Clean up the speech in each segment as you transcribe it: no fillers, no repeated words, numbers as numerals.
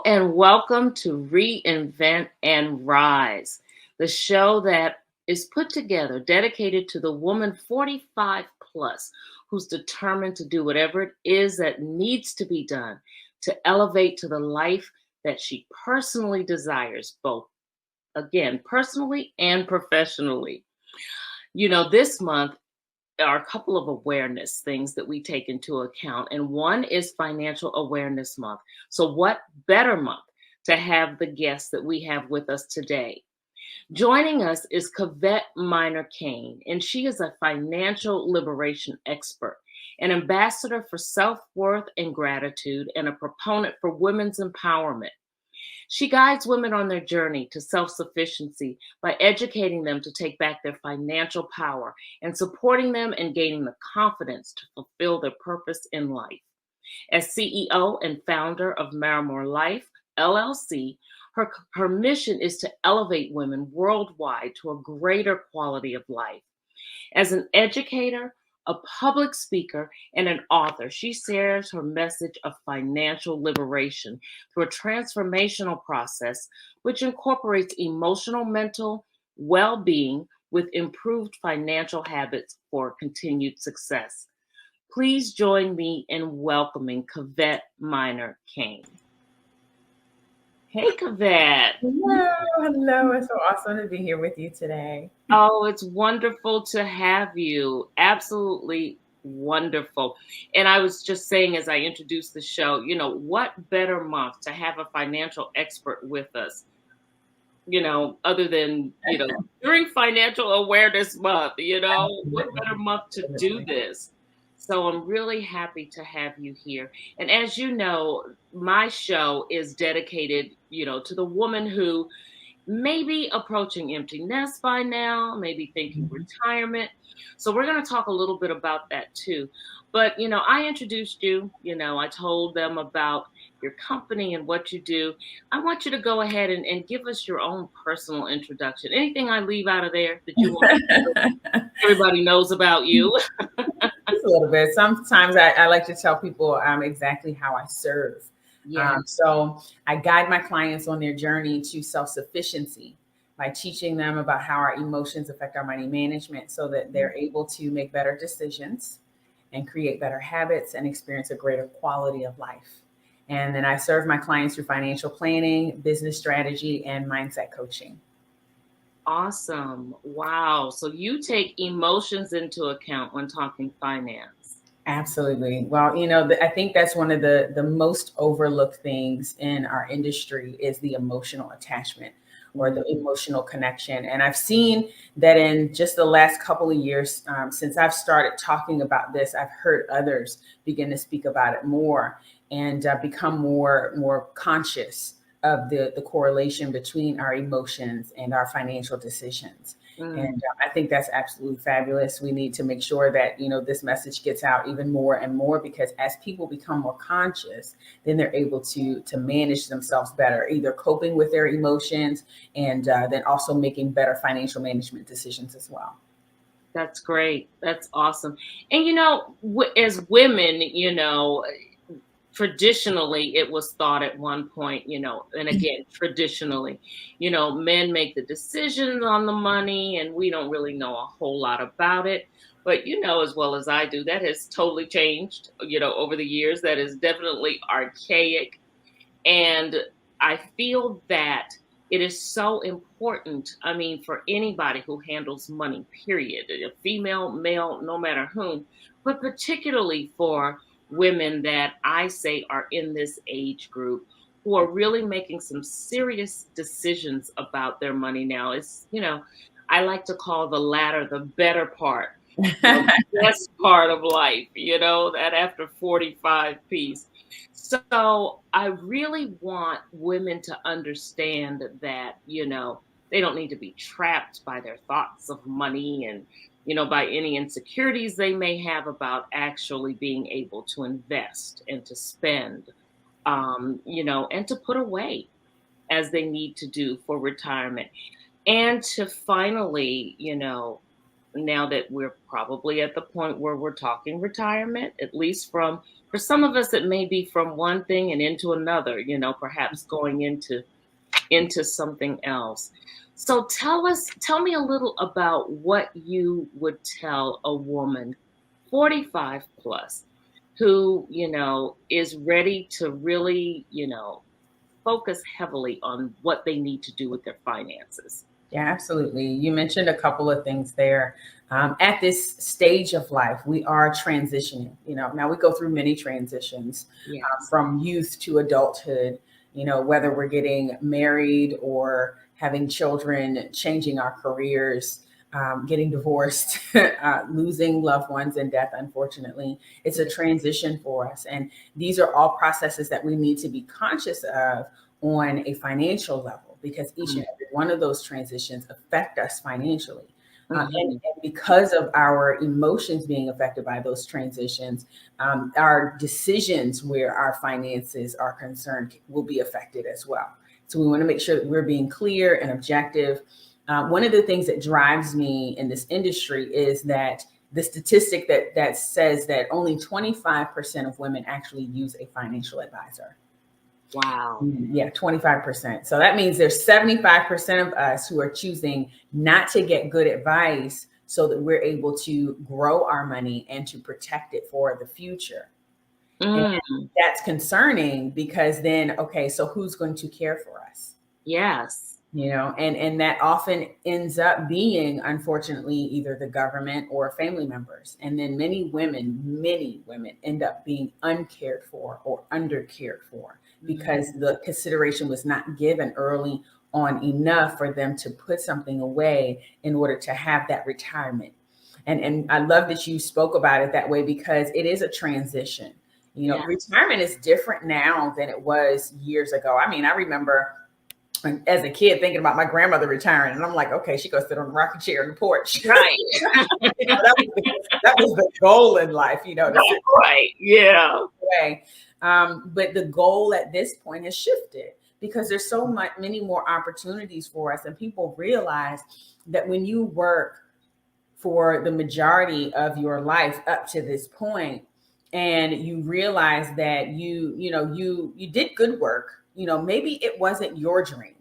and welcome to Reinvent and Rise, the show that is put together, dedicated to the woman 45 plus who's determined to do whatever it is that needs to be done to elevate to the life that she personally desires, both again, personally and professionally. This month are a couple of awareness things that we take into account, and one is Financial Awareness Month. So, what better month to have the guests that we have with us today? Joining us is Kevette Minor Kane, and she is a financial liberation expert, an ambassador for self worth and gratitude, and a proponent for women's empowerment. She guides women on their journey to self sufficiency by educating them to take back their financial power and supporting them in gaining the confidence to fulfill their purpose in life. As CEO and founder of MarimorLife, LLC, her mission is to elevate women worldwide to a greater quality of life. As an educator, a public speaker, and an author, she shares her message of financial liberation through a transformational process which incorporates emotional, mental well being with improved financial habits for continued success. Please join me in welcoming Kevette Minor Kane. Hey, Kevette. Hello. It's so awesome to be here with you today. Oh, it's wonderful to have you. Absolutely wonderful. And I was just saying as I introduced the show, what better month to have a financial expert with us, other than, during Financial Awareness Month, what better month to do this? So I'm really happy to have you here. And as you know, my show is dedicated, to the woman who maybe approaching empty nest by now, maybe thinking retirement. So we're going to talk a little bit about that too. But, I introduced you, I told them about your company and what you do. I want you to go ahead and give us your own personal introduction. Anything I leave out of there that you want everybody knows about you? Just a little bit. Sometimes I like to tell people exactly how I serve. Yeah. So I guide my clients on their journey to self-sufficiency by teaching them about how our emotions affect our money management so that they're able to make better decisions and create better habits and experience a greater quality of life. And then I serve my clients through financial planning, business strategy, and mindset coaching. Awesome. Wow. So you take emotions into account when talking finance. Absolutely. Well, I think that's one of the most overlooked things in our industry is the emotional attachment or the emotional connection. And I've seen that in just the last couple of years, since I've started talking about this, I've heard others begin to speak about it more and become more conscious of the correlation between our emotions and our financial decisions. And I think that's absolutely fabulous. We need to make sure that, this message gets out even more and more, because as people become more conscious, then they're able to manage themselves better, either coping with their emotions and then also making better financial management decisions as well. That's great. That's awesome. And, as women, traditionally it was thought at one point, and again, traditionally, men make the decisions on the money and we don't really know a whole lot about it. But as well as I do, that has totally changed, over the years. That is definitely archaic. And I feel that it is so important. I mean, for anybody who handles money, period, a female, male, no matter whom, but particularly for women that I say are in this age group who are really making some serious decisions about their money now. It's, I like to call the latter the better part, the best part of life, that after 45 piece. So I really want women to understand that, they don't need to be trapped by their thoughts of money and, by any insecurities they may have about actually being able to invest and to spend, and to put away as they need to do for retirement. And to finally, now that we're probably at the point where we're talking retirement, at least from For some of us, it may be from one thing and into another, perhaps going into something else. So tell me a little about what you would tell a woman 45 plus who, is ready to really, focus heavily on what they need to do with their finances. Yeah, absolutely. You mentioned a couple of things there. At this stage of life, we are transitioning. Now we go through many transitions Yes. from youth to adulthood. Whether we're getting married or having children, changing our careers, getting divorced, losing loved ones in death. Unfortunately, it's a transition for us, and these are all processes that we need to be conscious of on a financial level, because each and every one of those transitions affect us financially. And because of our emotions being affected by those transitions, our decisions where our finances are concerned will be affected as well. So we want to make sure that we're being clear and objective. One of the things that drives me in this industry is that the statistic that says that only 25% of women actually use a financial advisor. Wow. Yeah, 25%. So that means there's 75% of us who are choosing not to get good advice so that we're able to grow our money and to protect it for the future. And that's concerning, because then, okay, so who's going to care for us? Yes. And that often ends up being, unfortunately, either the government or family members. And then many women end up being uncared for or undercared for, because the consideration was not given early on enough for them to put something away in order to have that retirement. And I love that you spoke about it that way, because it is a transition. Retirement is different now than it was years ago. I mean, I remember as a kid thinking about my grandmother retiring, and I'm like, okay, she goes sit on the rocking chair in the porch. Right. that was the goal in life, Right. Yeah. But the goal at this point has shifted, because there's many more opportunities for us, and people realize that when you work for the majority of your life up to this point, and you realize that you did good work, maybe it wasn't your dream,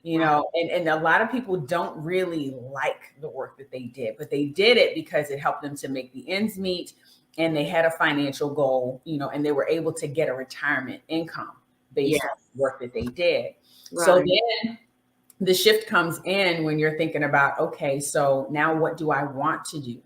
and a lot of people don't really like the work that they did, but they did it because it helped them to make the ends meet, and they had a financial goal, and they were able to get a retirement income based on the work that they did. Right. So then the shift comes in when you're thinking about, okay, so now what do I want to do?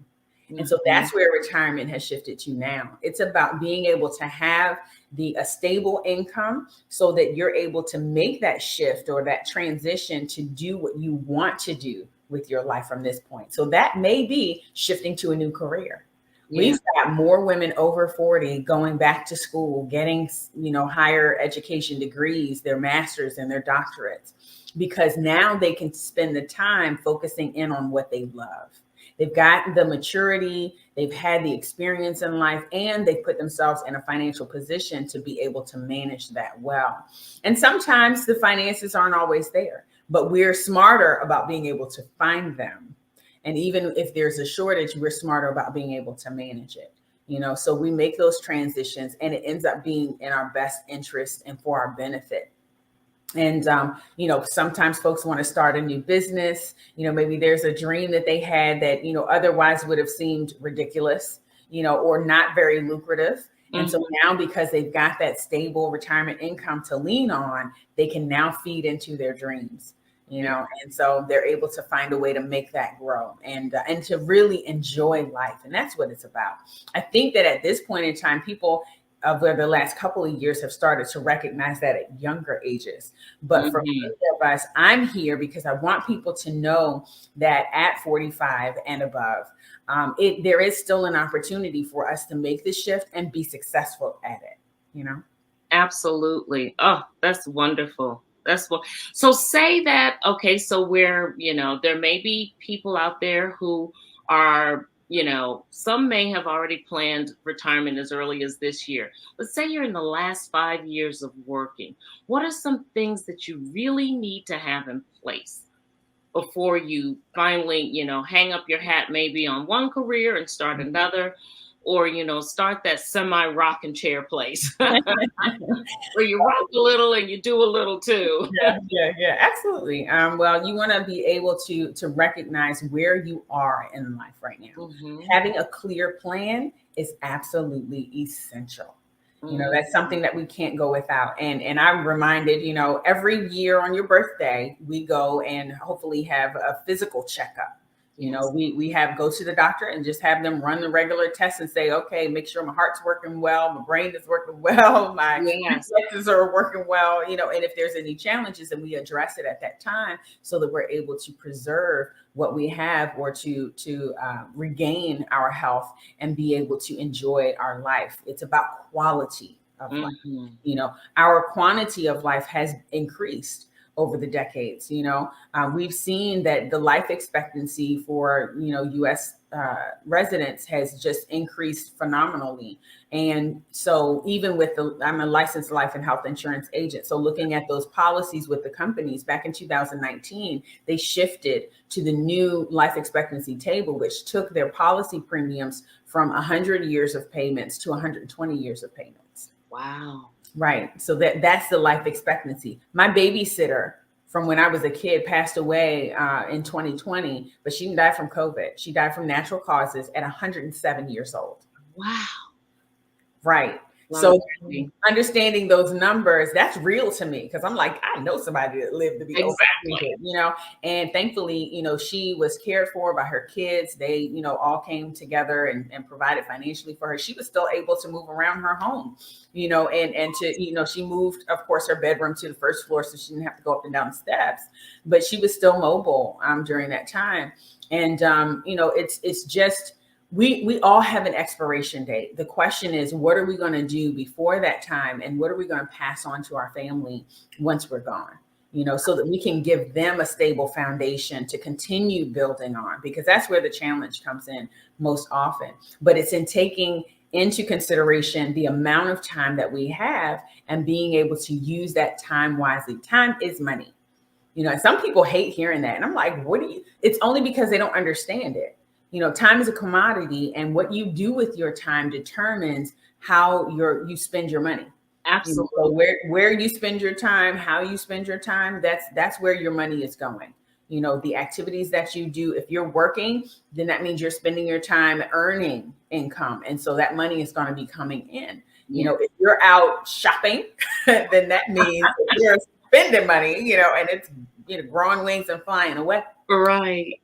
And so that's where retirement has shifted to now. It's about being able to have a stable income so that you're able to make that shift or that transition to do what you want to do with your life from this point. So that may be shifting to a new career. Yeah. We've got more women over 40 going back to school, getting, higher education degrees, their masters and their doctorates, because now they can spend the time focusing in on what they love. They've got the maturity, they've had the experience in life, and they've put themselves in a financial position to be able to manage that well. And sometimes the finances aren't always there, but we're smarter about being able to find them. And even if there's a shortage, we're smarter about being able to manage it. So we make those transitions, and it ends up being in our best interest and for our benefit. And, sometimes folks want to start a new business. Maybe there's a dream that they had that, otherwise would have seemed ridiculous, or not very lucrative. And so now, because they've got that stable retirement income to lean on, they can now feed into their dreams, and so they're able to find a way to make that grow and to really enjoy life. And that's what it's about. I think that at this point in time, people over the last couple of years have started to recognize that at younger ages. But for many of us, I'm here because I want people to know that at 45 and above, there is still an opportunity for us to make this shift and be successful at it, Absolutely. Oh, that's wonderful. So say that, okay, so there may be people out there who are, some may have already planned retirement as early as this year. But say you're in the last 5 years of working. What are some things that you really need to have in place before you finally, hang up your hat maybe on one career and start another? or, start that semi rocking chair place where you rock a little and you do a little too. Yeah, absolutely. Well, you want to be able to recognize where you are in life right now. Mm-hmm. Having a clear plan is absolutely essential. That's something that we can't go without. And I'm reminded, every year on your birthday, we go and hopefully have a physical checkup. Yes. We have go to the doctor and just have them run the regular tests and say, okay, make sure my heart's working well, my brain is working well, my reflexes are working well, and if there's any challenges, then we address it at that time so that we're able to preserve what we have or to regain our health and be able to enjoy our life. It's about quality of life. Our quantity of life has increased over the decades. We've seen that the life expectancy for U.S. Residents has just increased phenomenally. And so even with I'm a licensed life and health insurance agent. So looking at those policies with the companies back in 2019, they shifted to the new life expectancy table, which took their policy premiums from 100 years of payments to 120 years of payments. Wow. Right. So that's the life expectancy. My babysitter from when I was a kid passed away in 2020, but she didn't die from COVID. She died from natural causes at 107 years old. Wow. Right. So understanding those numbers, that's real to me because I'm like, I know somebody that lived to be exactly. And thankfully, she was cared for by her kids. They, all came together and provided financially for her. She was still able to move around her home, and to, she moved, of course, her bedroom to the first floor so she didn't have to go up and down the steps, but she was still mobile during that time. And, it's just, we all have an expiration date. The question is, what are we going to do before that time? And what are we going to pass on to our family once we're gone? So that we can give them a stable foundation to continue building on, because that's where the challenge comes in most often. But it's in taking into consideration the amount of time that we have and being able to use that time wisely. Time is money. And some people hate hearing that. And I'm like, it's only because they don't understand it. Time is a commodity, and what you do with your time determines how you spend your money. Absolutely. So where you spend your time, how you spend your time, that's where your money is going. The activities that you do, if you're working, then that means you're spending your time earning income. And so that money is going to be coming in. If you're out shopping, then that means you're spending money, and it's, growing wings and flying away. Right.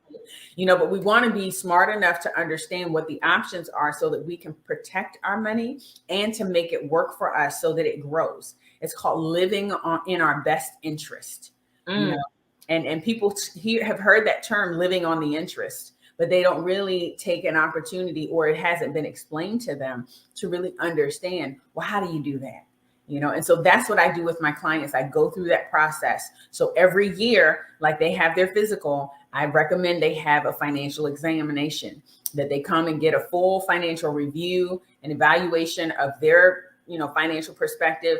But we want to be smart enough to understand what the options are so that we can protect our money and to make it work for us so that it grows. It's called living in our best interest. And people here have heard that term, living on the interest, but they don't really take an opportunity, or it hasn't been explained to them to really understand, well, how do you do that? And so that's what I do with my clients. I go through that process. So every year, like they have their physical, I recommend they have a financial examination, that they come and get a full financial review and evaluation of their, financial perspective.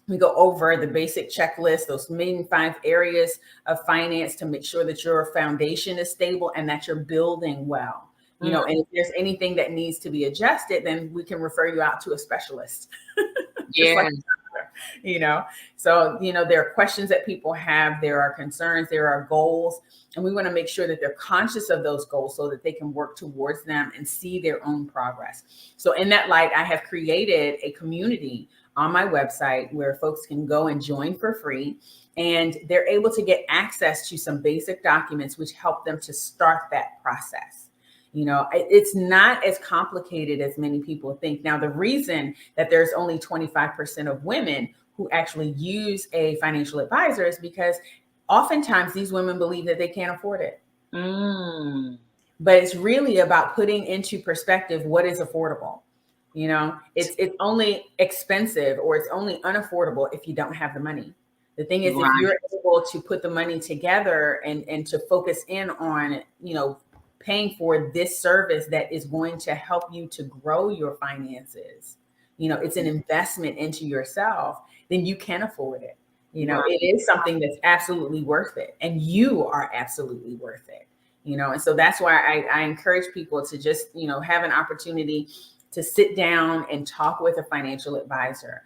We go over the basic checklist, those main 5 areas of finance to make sure that your foundation is stable and that you're building well. And if there's anything that needs to be adjusted, then we can refer you out to a specialist. So, there are questions that people have, there are concerns, there are goals, and we want to make sure that they're conscious of those goals so that they can work towards them and see their own progress. So in that light, I have created a community on my website where folks can go and join for free, and they're able to get access to some basic documents which help them to start that process. It's not as complicated as many people think. Now, the reason that there's only 25% of women who actually use a financial advisor is because oftentimes these women believe that they can't afford it. But it's really about putting into perspective what is affordable. It's only expensive, or it's only unaffordable if you don't have the money. The thing is, if you're able to put the money together and to focus in on, paying for this service that is going to help you to grow your finances, it's an investment into yourself, then you can afford it. It is something that's absolutely worth it, and you are absolutely worth it. And so that's why I encourage people to just, have an opportunity to sit down and talk with a financial advisor.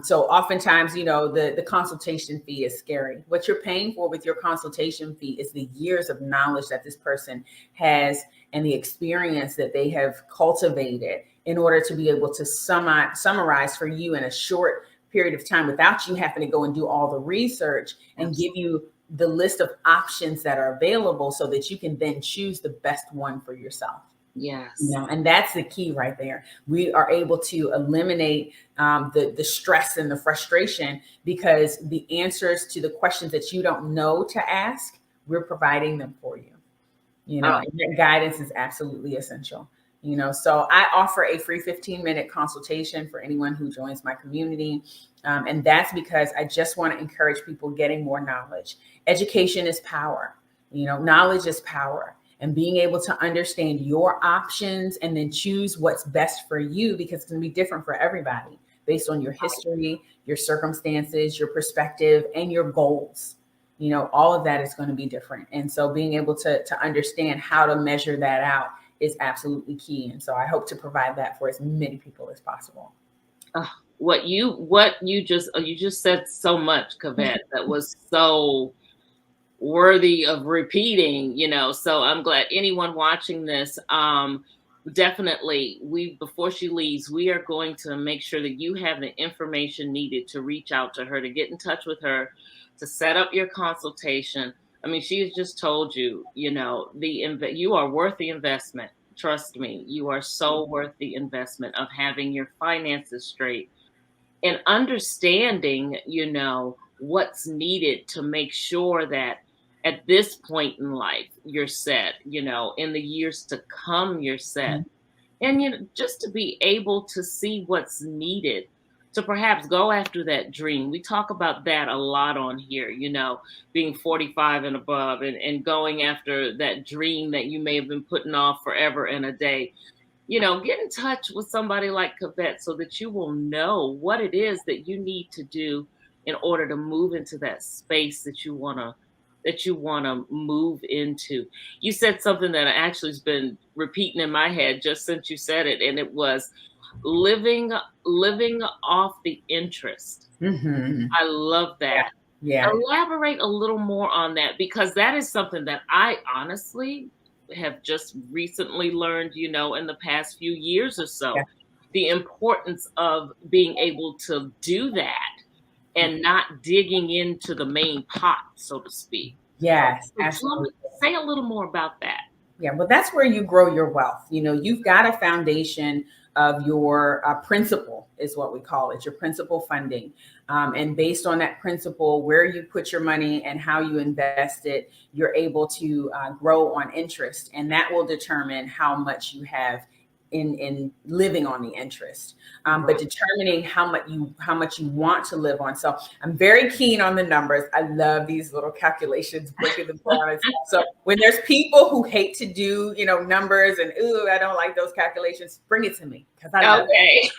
So oftentimes, you know, the consultation fee is scary. What you're paying for with your consultation fee is the years of knowledge that this person has and the experience that they have cultivated in order to be able to summarize for you in a short period of time without you having to go and do all the research and give you the list of options that are available so that you can then choose the best one for yourself. Yes. You know, and that's the key right there. We are able to eliminate the stress and the frustration because the answers to the questions that you don't know to ask, we're providing them for you. You know, and that guidance is absolutely essential. You know, so I offer a free 15-minute consultation for anyone who joins my community. And that's because I just want to encourage people getting more knowledge. Education is power. You know, knowledge is power. And being able to understand your options and then choose what's best for you, because it's going to be different for everybody based on your history, your circumstances, your perspective, and your goals. You know, all of that is going to be different. And so being able to understand how to measure that out is absolutely key. And so I hope to provide that for as many people as possible. What you just said so much, Kevette, that was so worthy of repeating, you know. So I'm glad anyone watching this, definitely before she leaves, we are going to make sure that you have the information needed to reach out to her, to get in touch with her, to set up your consultation. I mean, she has just told you, you know, you are worth the investment. Trust me, you are so worth the investment of having your finances straight and understanding, you know, what's needed to make sure that at this point in life, you're set, you know, in the years to come, you're set. And, you know, just to be able to see what's needed to perhaps go after that dream. We talk about that a lot on here, you know, being 45 and above and going after that dream that you may have been putting off forever and a day. You know, get in touch with somebody like Kevette so that you will know what it is that you need to do in order to move into that space that you want to move into. You said something that actually has been repeating in my head just since you said it, and it was living off the interest. I love that. Yeah. Elaborate a little more on that, because that is something that I honestly have just recently learned, you know, in the past few years or so, the importance of being able to do that and not digging into the main pot, so to speak. Yes, So absolutely. say a little more about that. Yeah, well, that's where you grow your wealth. You know, you've got a foundation of your principal, is what we call it, your principal funding. And based on that principal, where you put your money and how you invest it, you're able to grow on interest. And that will determine how much you have in living on the interest, but determining how much you want to live on. So I'm very keen on the numbers. I love these little calculations, breaking them down. So when there's people who hate to do, you know, numbers and I don't like those calculations, bring it to me because I love it.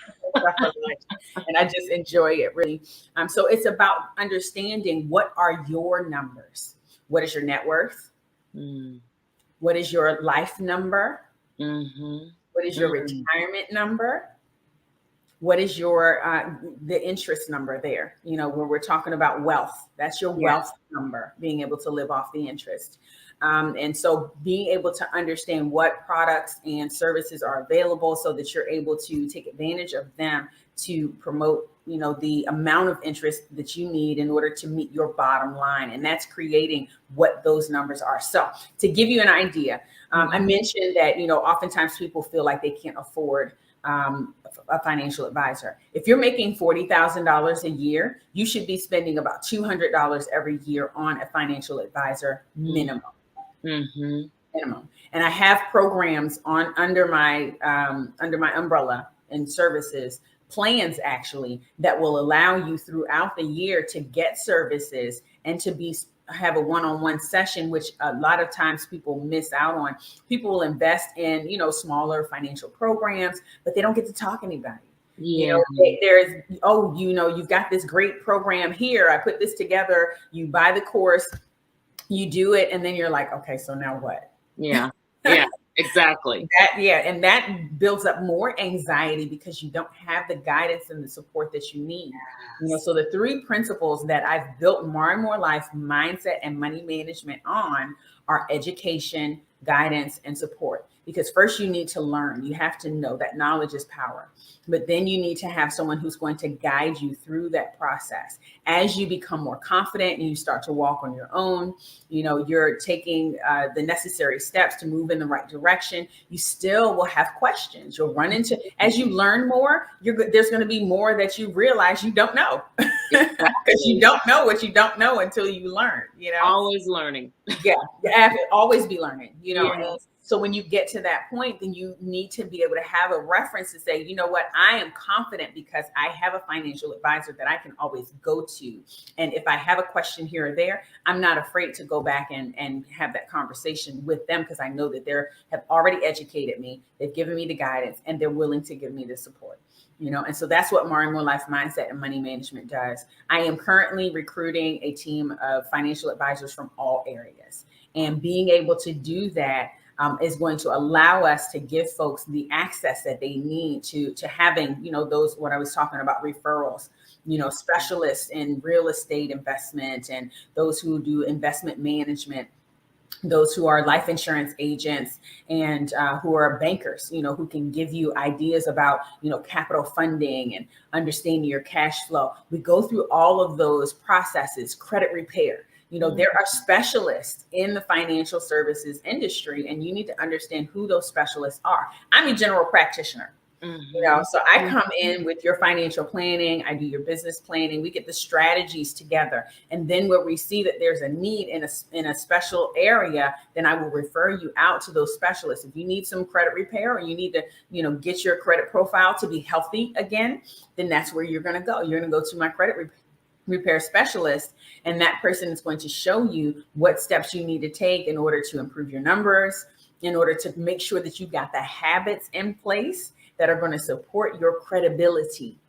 And I just enjoy it really. So it's about understanding what are your numbers. What is your net worth? What is your life number? What is your retirement number? What is your the interest number there? You know, where we're talking about wealth, that's your wealth number, being able to live off the interest. And so being able to understand what products and services are available so that you're able to take advantage of them to promote, you know, the amount of interest that you need in order to meet your bottom line. And that's creating what those numbers are. So to give you an idea, I mentioned that, you know, oftentimes people feel like they can't afford a financial advisor. If you're making $40,000 a year, you should be spending about $200 every year on a financial advisor minimum. Minimum. And I have programs under my umbrella and services, plans actually, that will allow you throughout the year to get services and to have a one-on-one session, which a lot of times people miss out on. People will invest in, you know, smaller financial programs, but they don't get to talk to anybody. You know, there's, you know, you've got this great program here. I put this together. You buy the course, you do it, and then you're like, okay, so now what? Exactly. And that builds up more anxiety because you don't have the guidance and the support that you need. So the three principles that I've built MarimorLife mindset and money management on are education, guidance, and support. Because first you need to learn. You have to know that knowledge is power. But then you need to have someone who's going to guide you through that process. As you become more confident and you start to walk on your own, you're taking the necessary steps to move in the right direction. You still will have questions. You'll run into, as you learn more, there's going to be more that you realize you don't know. Because you don't know what you don't know until you learn, Always learning. Yeah, you have to always be learning, Yes. And so when you get to that point, then you need to be able to have a reference to say, you know what, I am confident because I have a financial advisor that I can always go to. And if I have a question here or there, I'm not afraid to go back and have that conversation with them because I know that they have already educated me. They've given me the guidance and they're willing to give me the support. And so that's what MarimorLife mindset and money management does. I am currently recruiting a team of financial advisors from all areas, and being able to do that is going to allow us to give folks the access that they need to having, those, what I was talking about, referrals, specialists in real estate investment and those who do investment management, those who are life insurance agents and who are bankers, who can give you ideas about, capital funding and understanding your cash flow. We go through all of those processes, credit repair. There are specialists in the financial services industry, and you need to understand who those specialists are. I'm a general practitioner. So I come in with your financial planning, I do your business planning, we get the strategies together. And then when we see that there's a need in a special area, then I will refer you out to those specialists. If you need some credit repair or you need to, get your credit profile to be healthy again, then that's where you're going to go. You're going to go to my credit repair specialist, and that person is going to show you what steps you need to take in order to improve your numbers, in order to make sure that you've got the habits in place that are going to support your credibility.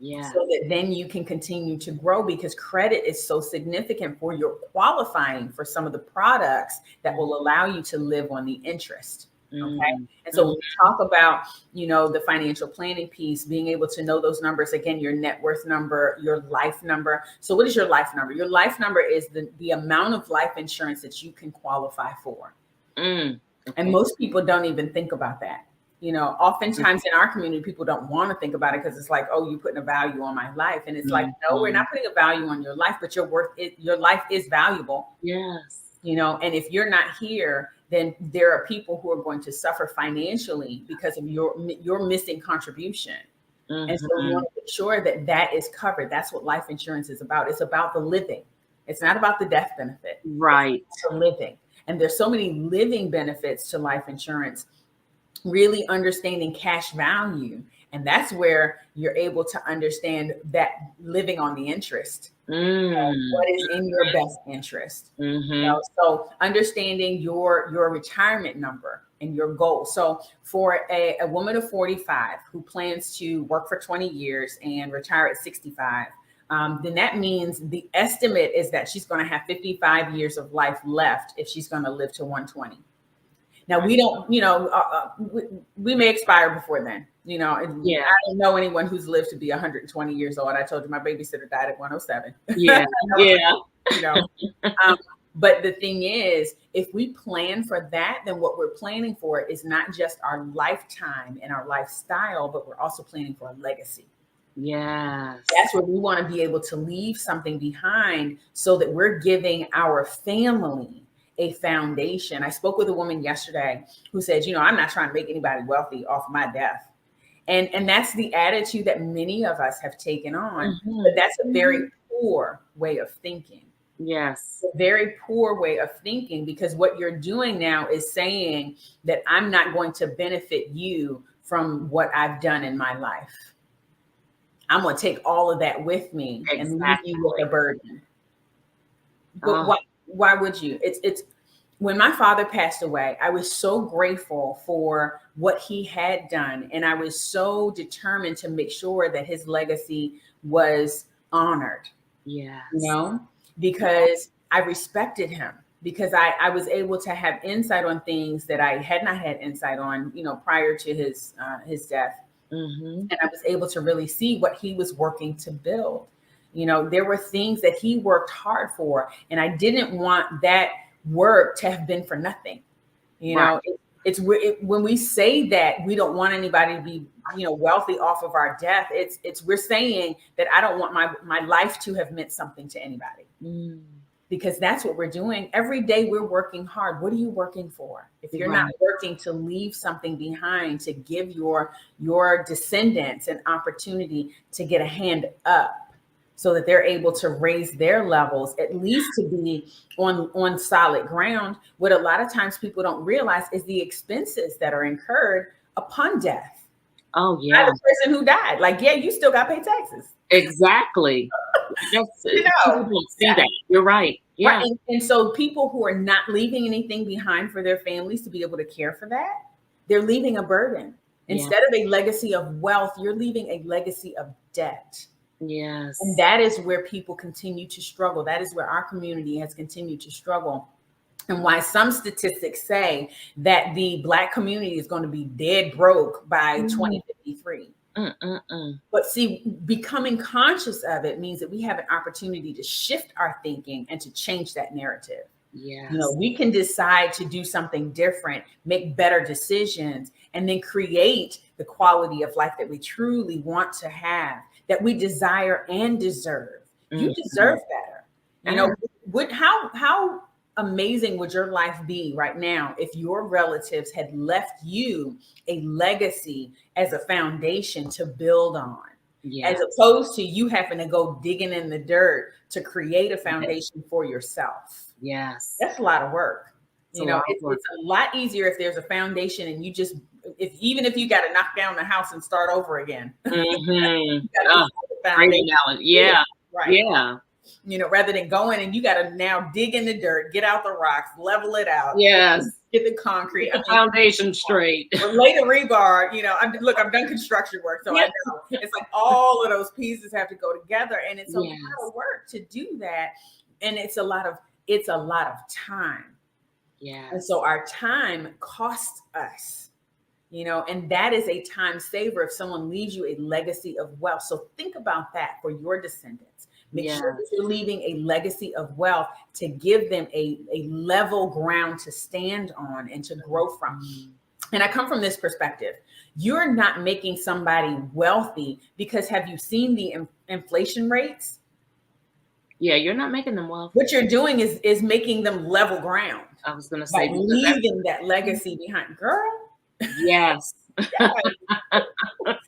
So that then you can continue to grow, because credit is so significant for your qualifying for some of the products that will allow you to live on the interest. Okay. And so when we talk about, the financial planning piece, being able to know those numbers, again, your net worth number, your life number. So what is your life number? Your life number is the amount of life insurance that you can qualify for. Okay. And most people don't even think about that. Oftentimes in our community, people don't want to think about it because it's like, oh, you're putting a value on my life. And it's like, no, we're not putting a value on your life, but your life is valuable. Yes. And if you're not here, then there are people who are going to suffer financially because of your missing contribution. And so we want to make sure that is covered. That's what life insurance is about. It's about the living. It's not about the death benefit. Right. It's the living. And there's so many living benefits to life insurance, really understanding cash value. And that's where you're able to understand that living on the interest. What is in your best interest? So understanding your retirement number and your goal. So for a woman of 45 who plans to work for 20 years and retire at 65, then that means the estimate is that she's going to have 55 years of life left if she's going to live to 120. Now, we don't, we may expire before then, I don't know anyone who's lived to be 120 years old. I told you my babysitter died at 107. But the thing is, if we plan for that, then what we're planning for is not just our lifetime and our lifestyle, but we're also planning for a legacy. Yes. That's where we want to be able to leave something behind so that we're giving our family a foundation. I spoke with a woman yesterday who said, I'm not trying to make anybody wealthy off my death. And that's the attitude that many of us have taken on. But that's a very poor way of thinking. Yes. A very poor way of thinking, because what you're doing now is saying that I'm not going to benefit you from what I've done in my life. I'm going to take all of that with me and leave you with a burden. But why would you? It's when my father passed away, I was so grateful for what he had done. And I was so determined to make sure that his legacy was honored. Yes. Because I respected him. because I was able to have insight on things that I had not had insight on, prior to his death. Mm-hmm. And I was able to really see what he was working to build. There were things that he worked hard for, and I didn't want that work to have been for nothing. Right. When we say that we don't want anybody to be, wealthy off of our death, we're saying that I don't want my life to have meant something to anybody. Because that's what we're doing. Every day we're working hard. What are you working for? If you're not working to leave something behind, to give your descendants an opportunity to get a hand up so that they're able to raise their levels, at least to be on solid ground. What a lot of times people don't realize is the expenses that are incurred upon death. Oh, yeah. By the person who died. Like, yeah, you still got to pay taxes. Exactly. People don't see that. You're right. Yeah. Right. And so people who are not leaving anything behind for their families to be able to care for that, they're leaving a burden. Instead of a legacy of wealth, you're leaving a legacy of debt. Yes. And that is where people continue to struggle. That is where our community has continued to struggle. And why some statistics say that the Black community is going to be dead broke by 2053. But see, becoming conscious of it means that we have an opportunity to shift our thinking and to change that narrative. Yes. We can decide to do something different, make better decisions, and then create the quality of life that we truly want to have, that we desire and deserve. You deserve better. How amazing would your life be right now if your relatives had left you a legacy as a foundation to build on, as opposed to you having to go digging in the dirt to create a foundation for yourself? Yes. That's a lot of work. It's a lot easier if there's a foundation and you just, even if you got to knock down the house and start over again. Yeah. Right. Yeah. Rather than going and you got to now dig in the dirt, get out the rocks, level it out. Yes. Get the concrete. Get the foundation straight. Or lay the rebar. I've done construction work, so I know it's like all of those pieces have to go together, and it's a lot of work to do that, and it's a lot of time. Yeah. And so our time costs us. And that is a time saver if someone leaves you a legacy of wealth. So think about that for your descendants. Make sure that you're leaving a legacy of wealth to give them a level ground to stand on and to grow from. And I come from this perspective. You're not making somebody wealthy because have you seen the inflation rates? Yeah, you're not making them wealthy. What you're doing is making them level ground. I was going to say, leaving that legacy behind. Girl. Yes.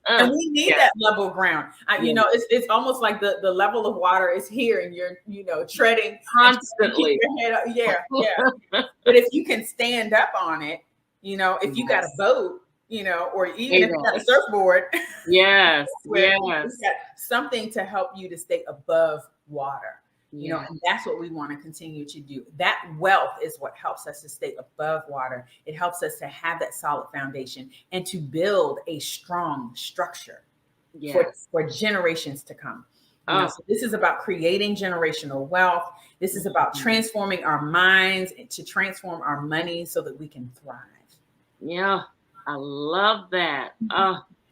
And we need that level ground. It's almost like the level of water is here and you're treading constantly. Yeah. But if you can stand up on it, if you got a boat, or even if you got a surfboard, yes, got something to help you to stay above water. And that's what we want to continue to do. That wealth is what helps us to stay above water. It helps us to have that solid foundation and to build a strong structure for generations to come. So this is about creating generational wealth. This is about transforming our minds to transform our money so that we can thrive. Yeah, I love that.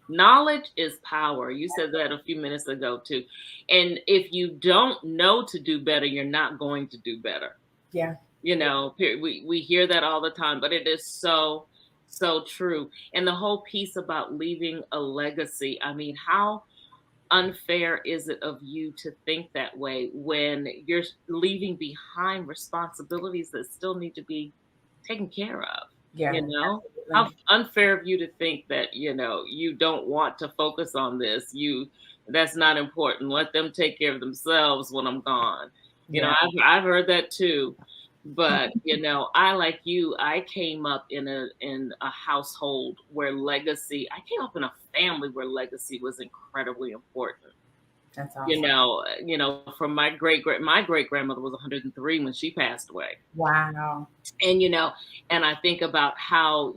Knowledge is power. You said that a few minutes ago too. And if you don't know to do better, you're not going to do better. Yeah. We hear that all the time, but it is so true. And the whole piece about leaving a legacy. I mean, how unfair is it of you to think that way when you're leaving behind responsibilities that still need to be taken care of? Yeah. How unfair of you to think that, you don't want to focus on this. That's not important. Let them take care of themselves when I'm gone. I've heard that too. But, I came up in a household where I came up in a family where legacy was incredibly important. That's awesome. From my great grandmother was 103 when she passed away. Wow. And, and I think about how,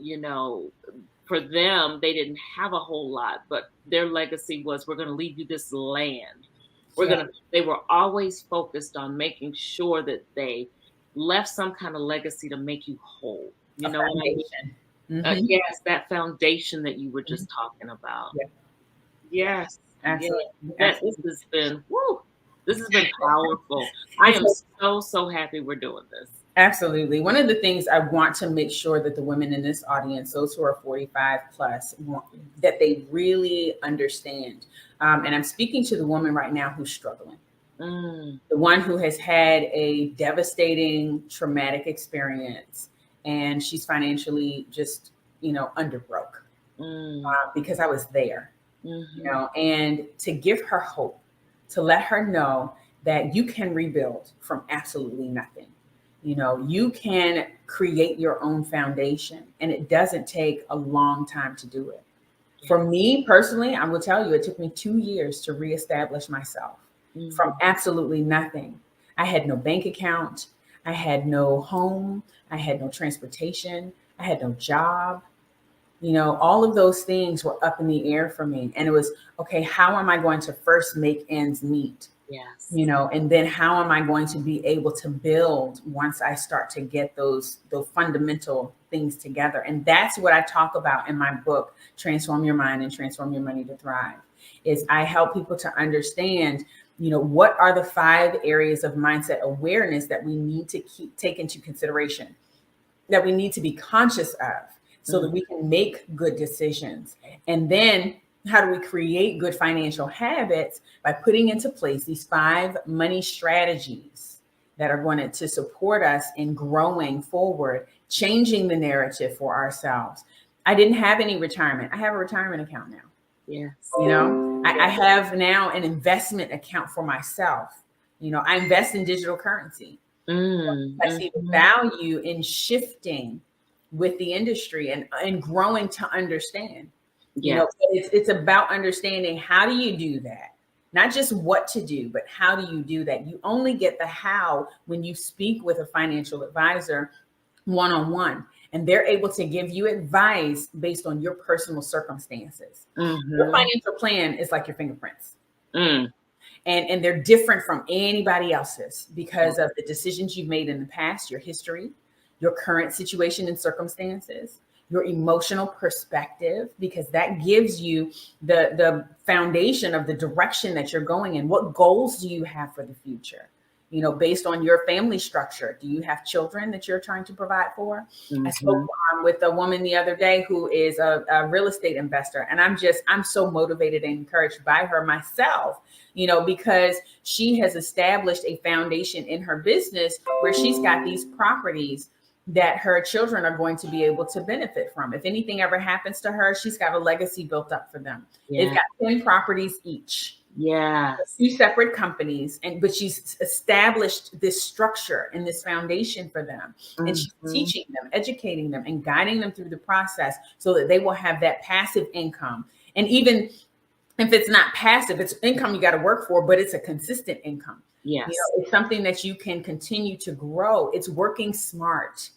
for them, they didn't have a whole lot, but their legacy was, we're going to leave you this land. They were always focused on making sure that they left some kind of legacy to make you whole. You A know what I mean? foundation. Mm-hmm. Yes, that foundation that you were Mm-hmm. just talking about. Yeah, Yes, yes. absolutely. That this Absolutely. has been woo. This has been powerful. I It's am so happy we're doing this. absolutely. One of the things I want to make sure that the women in this audience, those who are 45 plus, that they really understand. And I'm speaking to the woman right now who's struggling, Mm, the one who has had a devastating, traumatic experience, and she's financially just, underbroke, mm, because I was there, mm-hmm. and to give her hope, to let her know that you can rebuild from absolutely nothing. You can create your own foundation, and it doesn't take a long time to do it. Yeah. For me personally, I will tell you, it took me 2 years to reestablish myself from Mm, absolutely nothing. I had no bank account. I had no home. I had no transportation. I had no job. All of those things were up in the air for me. And it was, okay, how am I going to first make ends meet? yes. And then how am I going to be able to build once I start to get those fundamental things together? And that's what I talk about in my book, Transform Your Mind and Transform Your Money to Thrive, is I help people to understand, what are the 5 areas of mindset awareness that we need to take into consideration, that we need to be conscious of, so that Mm, we can make good decisions. And then how do we create good financial habits? By putting into place these 5 money strategies that are going to support us in growing forward, changing the narrative for ourselves. I didn't have any retirement. I have a retirement account now. yes. I have now an investment account for myself. I invest in digital currency. Mm, I see the mm-hmm. value in shifting with the industry and growing to understand. Yes. It's about understanding, how do you do that? Not just what to do, but how do you do that? You only get the how when you speak with a financial advisor one-on-one, and they're able to give you advice based on your personal circumstances. Your Mm-hmm. financial plan is like your fingerprints. Mm, And they're different from anybody else's yeah. because of the decisions you've made in the past, your history, your current situation and circumstances, your emotional perspective, because that gives you the foundation of the direction that you're going in. What goals do you have for the future? Based on your family structure, do you have children that you're trying to provide for? I spoke Mm-hmm. with a woman the other day who is a real estate investor, and I'm so motivated and encouraged by her myself, because she has established a foundation in her business where she's got these properties that her children are going to be able to benefit from. If anything ever happens to her, she's got a legacy built up for them. They've Yeah. got 10 properties each, Yes. 2 separate companies, but she's established this structure and this foundation for them. And she's Mm-hmm. teaching them, educating them, and guiding them through the process so that they will have that passive income. And even if it's not passive, it's income you got to work for, but it's a consistent income. Yes. It's something that you can continue to grow. It's working smart.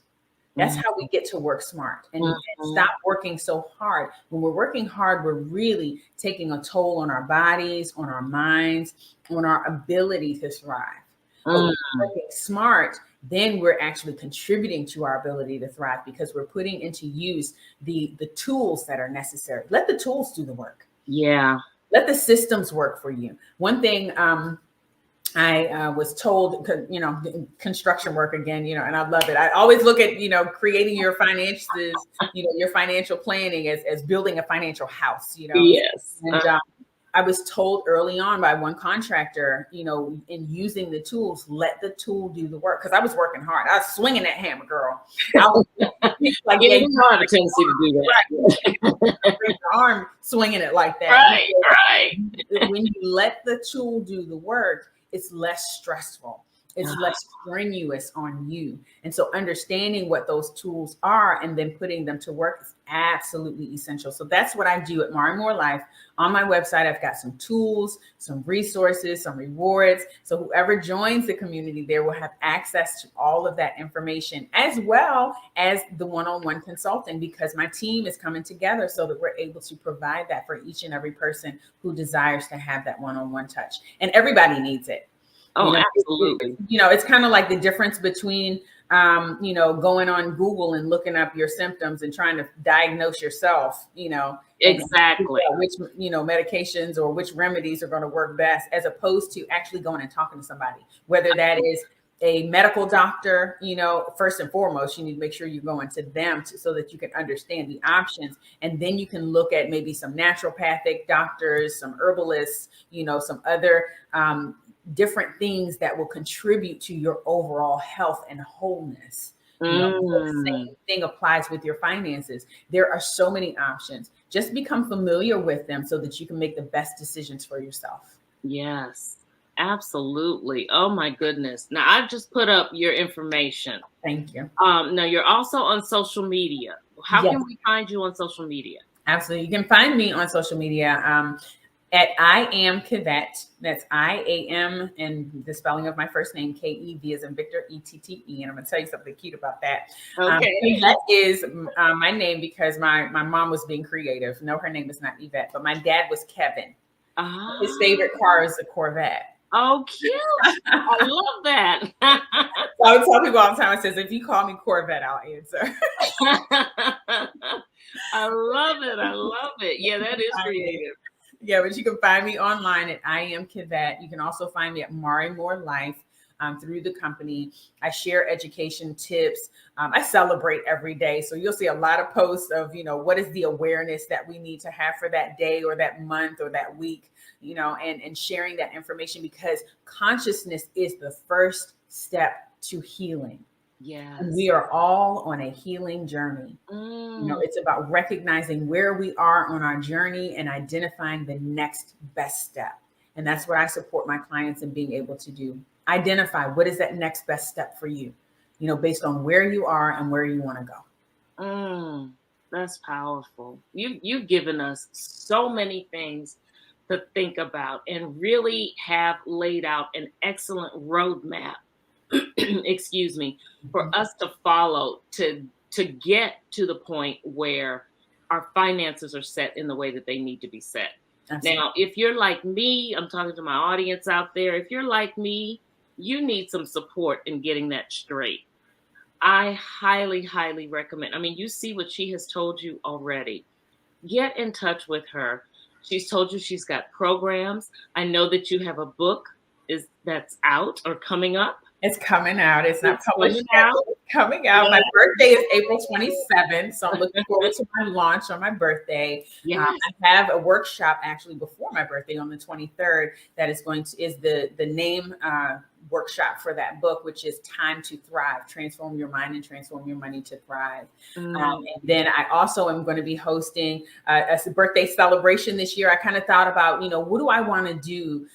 That's Mm-hmm. how we get to work smart and Mm-hmm. stop working so hard. When we're working hard, we're really taking a toll on our bodies, on our minds, on our ability to thrive. But when we're working smart, then we're actually contributing to our ability to thrive because we're putting into use the tools that are necessary. Let the tools do the work. Yeah. Let the systems work for you. One thing I was told, construction work again, and I love it. I always look at, creating your finances, your financial planning as building a financial house. Yes. And I was told early on by one contractor, in using the tools, let the tool do the work. Because I was working hard. I was swinging that hammer, girl. I was like, yeah, you have a tendency to do that. right. Your arm swinging it like that. Right. Right. When you let the tool do the work, it's less stressful. It's less strenuous on you. And so understanding what those tools are and then putting them to work is absolutely essential. So that's what I do at MarimorLife. On my website, I've got some tools, some resources, some rewards. So whoever joins the community there will have access to all of that information, as well as the one-on-one consulting, because my team is coming together so that we're able to provide that for each and every person who desires to have that one-on-one touch. And everybody needs it. Oh, absolutely. It's kind of like the difference between, going on Google and looking up your symptoms and trying to diagnose yourself, and Exactly. which, medications or which remedies are going to work best, as opposed to actually going and talking to somebody, whether that is a medical doctor. First and foremost, you need to make sure you're going to them so that you can understand the options. And then you can look at maybe some naturopathic doctors, some herbalists, some other different things that will contribute to your overall health and wholeness. The same thing applies with your finances. There are so many options. Just become familiar with them so that you can make the best decisions for yourself. Yes, absolutely. Oh my goodness. Now I've just put up your information. Thank you. Now you're also on social media. How Yes. can we find you on social media? Absolutely. You can find me on social media at I am Kevette. That's I-A-M, and the spelling of my first name, K-E-V as in Victor, E-T-T-E. And I'm going to tell you something cute about that. Okay. Kevette is my name because my mom was being creative. No, her name is not Yvette, but my dad was Kevin. His favorite car is a Corvette. Oh, cute. I love that. So I would tell people all the time, I says, if you call me Corvette, I'll answer. I love it. I love it. Yeah, that is creative. Yeah, but you can find me online at I am Kevette. You can also find me at MarimorLife through the company. I share education tips. I celebrate every day. So you'll see a lot of posts of, what is the awareness that we need to have for that day or that month or that week, and sharing that information, because consciousness is the first step to healing. Yes. And we are all on a healing journey. It's about recognizing where we are on our journey and identifying the next best step. And that's what I support my clients in being able to do. Identify what is that next best step for you, based on where you are and where you want to go. That's powerful. You've given us so many things to think about and really have laid out an excellent roadmap, excuse me, for us to follow to get to the point where our finances are set in the way that they need to be set. Absolutely. Now, if you're like me, I'm talking to my audience out there. If you're like me, you need some support in getting that straight. I highly, highly recommend. I mean, you see what she has told you already. Get in touch with her. She's told you she's got programs. I know that you have a book that's out or coming up. It's coming out. It's not published yet. It's coming out. My birthday is April 27th. So I'm looking forward to my launch on my birthday. Yes. I have a workshop actually before my birthday on the 23rd that is the name workshop for that book, which is Time to Thrive, Transform Your Mind and Transform Your Money to Thrive. And then I also am going to be hosting a birthday celebration this year. I kind of thought about, what do I want to do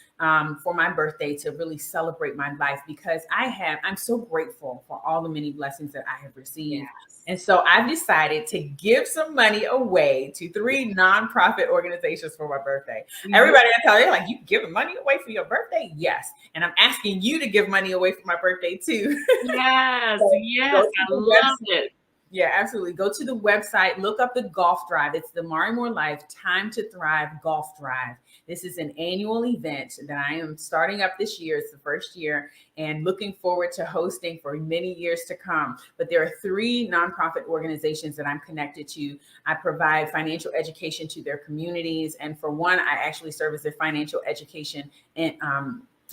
for my birthday to really celebrate my life, because I'm so grateful for all the many blessings that I have received. Yes. And so I've decided to give some money away to 3 nonprofit organizations for my birthday. Mm-hmm. Everybody I tell, they're like, you giving money away for your birthday? Yes. And I'm asking you to give money away for my birthday too. Yes. Yes. I love it. Yeah, absolutely. Go to the website, look up the golf drive. It's the MarimorLife Time to Thrive Golf Drive. This is an annual event that I am starting up this year. It's the first year, and looking forward to hosting for many years to come. But there are 3 nonprofit organizations that I'm connected to. I provide financial education to their communities. And for one, I actually serve as their financial education and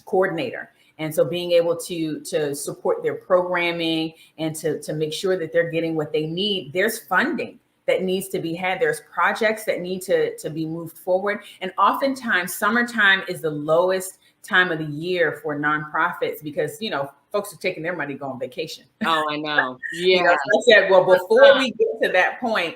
coordinator. And so being able to support their programming and to make sure that they're getting what they need, there's funding that needs to be had. There's projects that need to be moved forward. And oftentimes summertime is the lowest time of the year for nonprofits because, folks are taking their money, going on vacation. Oh, I know. Yeah. So I said, well, before we get to that point,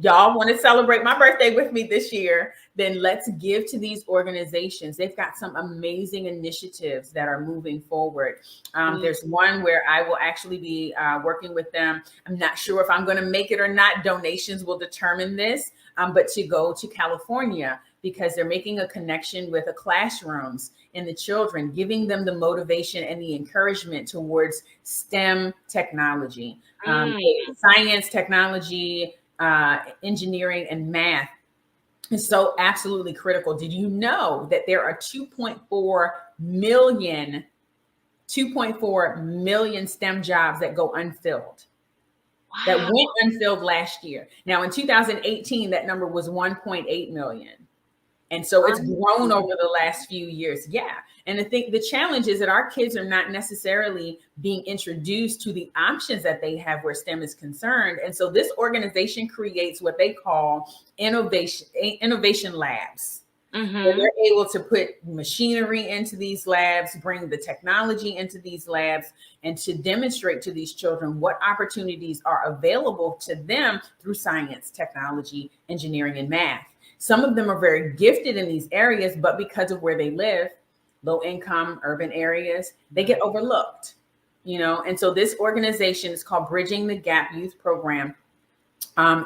y'all want to celebrate my birthday with me this year, then let's give to these organizations. They've got some amazing initiatives that are moving forward. There's one where I will actually be working with them. I'm not sure if I'm going to make it or not. Donations will determine this, but to go to California because they're making a connection with the classrooms and the children, giving them the motivation and the encouragement towards STEM technology, science, technology, engineering, and math is so absolutely critical. Did you know that there are 2.4 million 2.4 million STEM jobs that go unfilled. That Wow. went unfilled last year. Now in 2018, that number was 1.8 million. And so it's grown over the last few years. Yeah. And I think the challenge is that our kids are not necessarily being introduced to the options that they have where STEM is concerned. And so this organization creates what they call innovation labs. Where they're able to put machinery into these labs, bring the technology into these labs, and to demonstrate to these children what opportunities are available to them through science, technology, engineering, and math. Some of them are very gifted in these areas, but because of where they live, low income urban areas, they get overlooked, And so this organization is called Bridging the Gap Youth Program.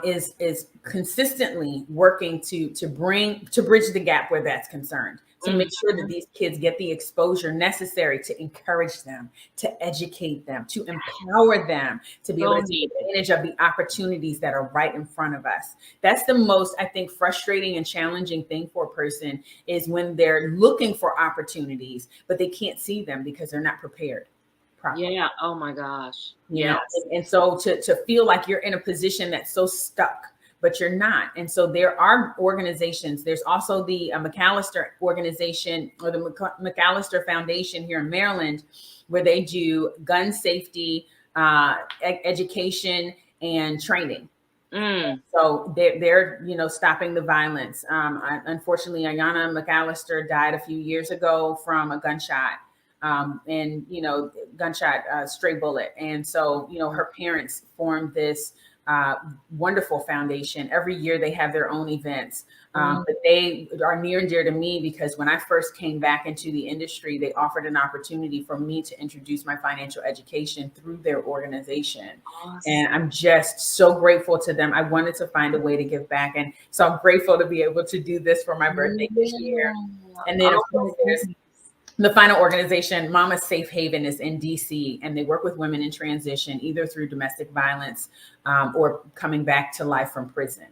Is consistently working to bridge the gap where that's concerned, to make sure that these kids get the exposure necessary to encourage them, to educate them, to empower them, to be able to take advantage of the opportunities that are right in front of us. That's the most, I think, frustrating and challenging thing for a person is when they're looking for opportunities, but they can't see them because they're not prepared. Properly. Yeah. Oh my gosh. Yes. And so to feel like you're in a position that's so stuck, but you're not. And so there are organizations. There's also the McAllister organization or the McAllister Foundation here in Maryland, where they do gun safety, education, and training. So they're stopping the violence. Unfortunately, Ayanna McAllister died a few years ago from a gunshot. Gunshot, stray bullet. And so, her parents formed this wonderful foundation. Every year they have their own events, but they are near and dear to me because when I first came back into the industry, they offered an opportunity for me to introduce my financial education through their organization. Awesome. And I'm just so grateful to them. I wanted to find a way to give back. And so I'm grateful to be able to do this for my birthday this year. And then, of course, there's the final organization, Mama's Safe Haven, is in DC, and they work with women in transition, either through domestic violence or coming back to life from prison.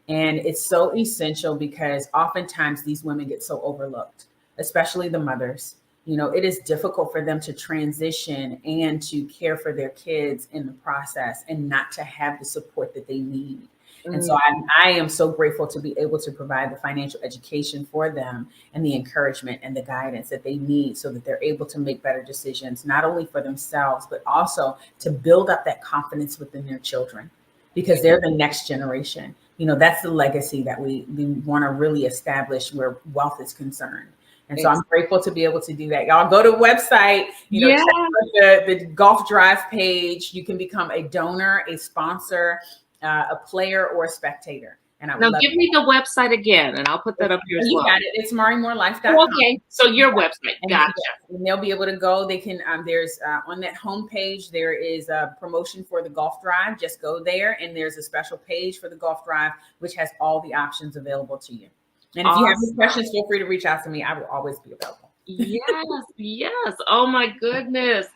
And it's so essential because oftentimes these women get so overlooked, especially the mothers. It is difficult for them to transition and to care for their kids in the process and not to have the support that they need. And so I am so grateful to be able to provide the financial education for them and the encouragement and the guidance that they need so that they're able to make better decisions, not only for themselves, but also to build up that confidence within their children because they're the next generation. That's the legacy that we want to really establish where wealth is concerned. And so I'm grateful to be able to do that. Y'all go to the website, check out the Golf Drive page. You can become a donor, a sponsor, a player, or a spectator. And I would now give me the website again, and I'll put that up here as well. Got it. It's MarimorLife.com. Okay, so your website, gotcha. And they'll be able to go. They can. There's on that homepage there is a promotion for the golf drive. Just go there, and there's a special page for the golf drive, which has all the options available to you. And if you have any questions, feel free to reach out to me. I will always be available. Yes. Oh my goodness.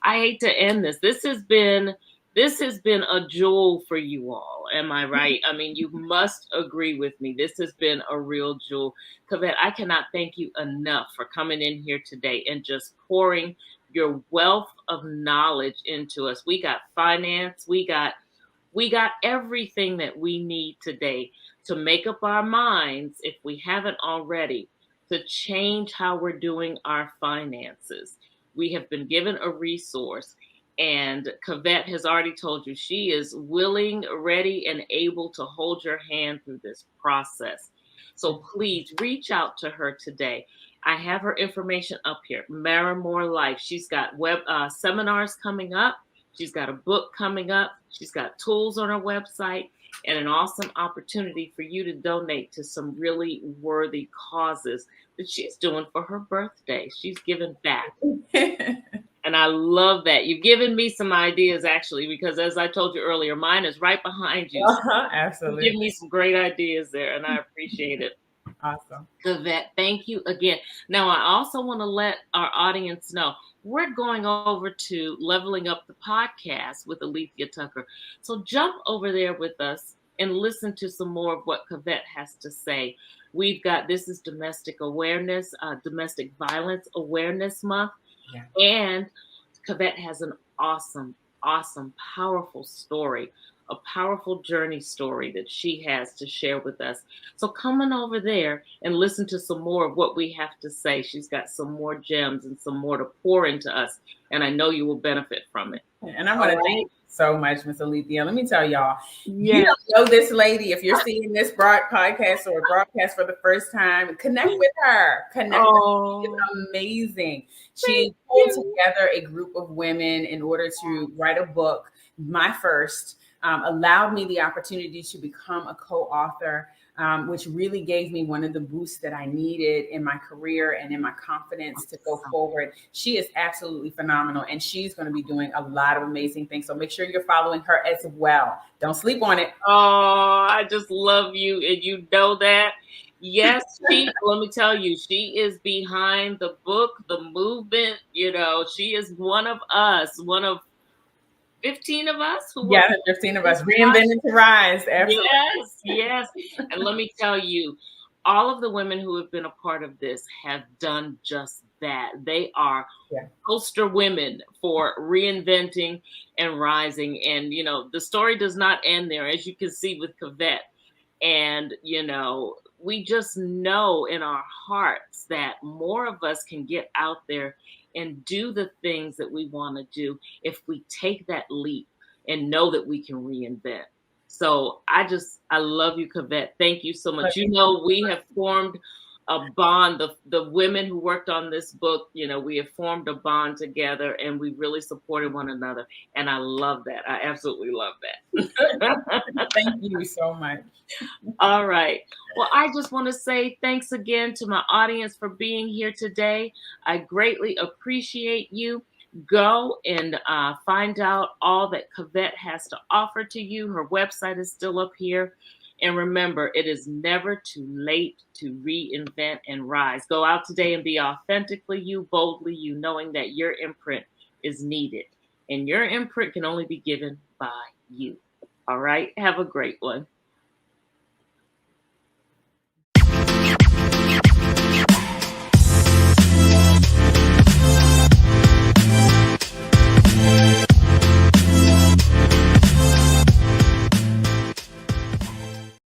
I hate to end this. This has been a jewel for you all. Am I right? I mean, you must agree with me. This has been a real jewel. Kevette, I cannot thank you enough for coming in here today and just pouring your wealth of knowledge into us. We got finance. We got everything that we need today to make up our minds, if we haven't already, to change how we're doing our finances. We have been given a resource. And Kevette has already told you she is willing, ready, and able to hold your hand through this process. So please reach out to her today. I have her information up here. MarimorLife. She's got web seminars coming up. She's got a book coming up. She's got tools on her website and an awesome opportunity for you to donate to some really worthy causes that she's doing for her birthday. She's giving back. And I love that. You've given me some ideas, actually, because as I told you earlier, mine is right behind you. Absolutely. Give me some great ideas there, and I appreciate it. Awesome. Kevette, thank you again. Now, I also want to let our audience know we're going over to Leveling Up the Podcast with Alethia Tucker. So jump over there with us and listen to some more of what Kevette has to say. We've got, this is Domestic Awareness, Domestic Violence Awareness Month. Yeah. And Kevette has an awesome, awesome, powerful story, a powerful journey story that she has to share with us. So come on over there and listen to some more of what we have to say. She's got some more gems and some more to pour into us. And I know you will benefit from it. And I want All to thank right. you so much, Miss Alethia. Let me tell y'all, you Yes. don't know this lady. If you're seeing this podcast or broadcast for the first time, connect with her. Connect with her. She's Oh, amazing. thank She pulled you. together a group of women in order to write a book, my first, allowed me the opportunity to become a co-author. Which really gave me one of the boosts that I needed in my career and in my confidence to go forward. She is absolutely phenomenal, and she's going to be doing a lot of amazing things. So make sure you're following her as well. Don't sleep on it. Oh, I just love you, and you know that. Yes, let me tell you, she is behind the book, the movement. She is one of us, one of 15 of us who work Yeah, on 15 of this us project. reinventing to rise. Absolutely. Yes, yes. And let me tell you, all of the women who have been a part of this have done just that. They are Yeah. poster women for reinventing and rising. And, the story does not end there, as you can see with Kevette. And, we just know in our hearts that more of us can get out there and do the things that we want to do if we take that leap and know that we can reinvent. So I love you, Kevette. Thank you so much. We have formed a bond. The women who worked on this book, we have formed a bond together, and we really supported one another. And I love that. I absolutely love that. Thank you so much. All right. Well, I just want to say thanks again to my audience for being here today. I greatly appreciate you. Go and find out all that Kevette has to offer to you. Her website is still up here. And remember, it is never too late to reinvent and rise. Go out today and be authentically you, boldly you, knowing that your imprint is needed. And your imprint can only be given by you. All right. Have a great one.